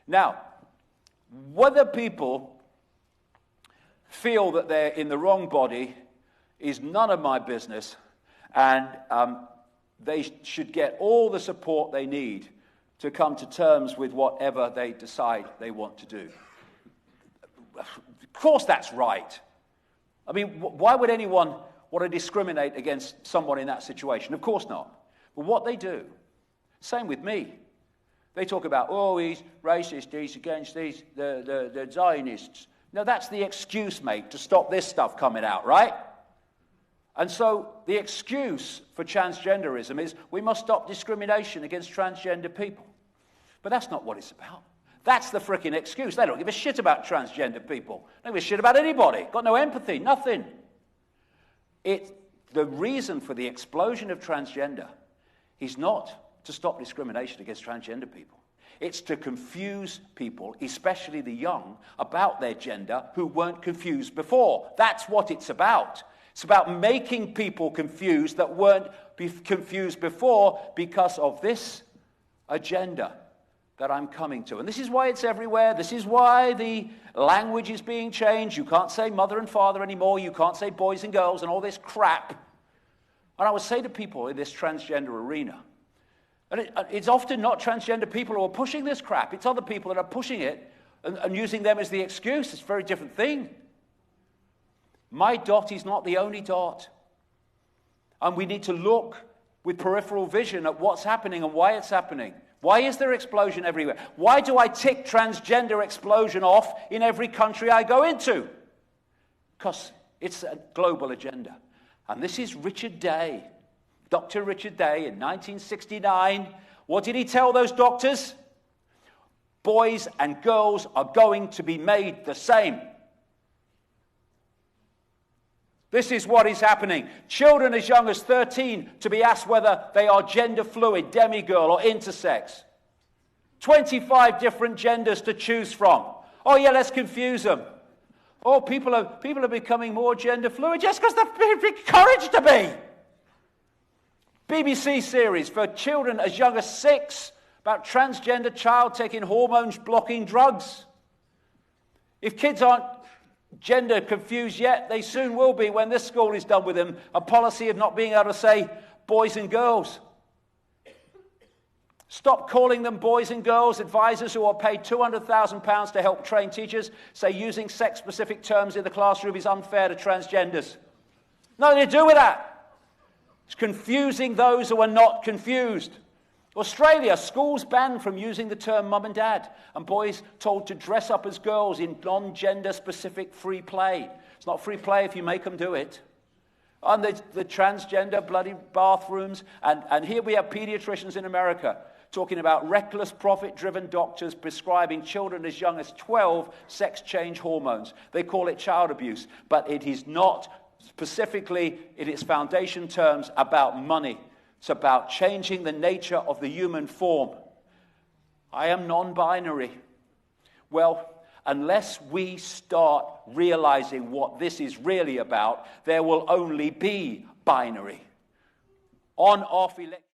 Now, whether people feel that they're in the wrong body is none of my business, and they should get all the support they need to come to terms with whatever they decide they want to do. Of course that's right. I mean, why would anyone want to discriminate against someone in that situation? Of course not. But what they do, same with me. They talk about, oh, he's racist, he's against the Zionists. No, that's the excuse, mate, to stop this stuff coming out, right? And so the excuse for transgenderism is we must stop discrimination against transgender people. But that's not what it's about. That's the frickin' excuse. They don't give a shit about transgender people. They don't give a shit about anybody. Got no empathy, nothing. The reason for the explosion of transgender is not to stop discrimination against transgender people. It's to confuse people, especially the young, about their gender who weren't confused before. That's what it's about. It's about making people confused that weren't confused before because of this agenda that I'm coming to. And this is why it's everywhere. This is why the language is being changed. You can't say mother and father anymore. You can't say boys and girls and all this crap. And I would say to people in this transgender arena, and it's often not transgender people who are pushing this crap. It's other people that are pushing it and using them as the excuse. It's a very different thing. My dot is not the only dot. And we need to look with peripheral vision at what's happening and why it's happening. Why is there explosion everywhere? Why do I tick transgender explosion off in every country I go into? Because it's a global agenda. And this is Richard Day, Dr. Richard Day in 1969. What did he tell those doctors? Boys and girls are going to be made the same. This is what is happening. Children as young as 13 to be asked whether they are gender fluid, demigirl, or intersex. 25 different genders to choose from. Oh yeah, let's confuse them. Oh, people are becoming more gender fluid just because they're encouraged to be. BBC series for children as young as 6 about transgender child taking hormone-blocking drugs. If kids aren't gender confused yet, they soon will be when this school is done with them. A policy of not being able to say boys and girls. Stop calling them boys and girls. Advisors who are paid £200,000 to help train teachers say using sex-specific terms in the classroom is unfair to transgenders. Nothing to do with that. It's confusing those who are not confused. Australia, schools banned from using the term mum and dad, and boys told to dress up as girls in non-gender specific free play. It's not free play if you make them do it. And the transgender bloody bathrooms, and here we have pediatricians in America talking about reckless profit-driven doctors prescribing children as young as 12 sex change hormones. They call it child abuse, but it is not specifically in its foundation terms about money. It's about changing the nature of the human form. I am non-binary. Well, unless we start realizing what this is really about, there will only be binary. On-off electricity.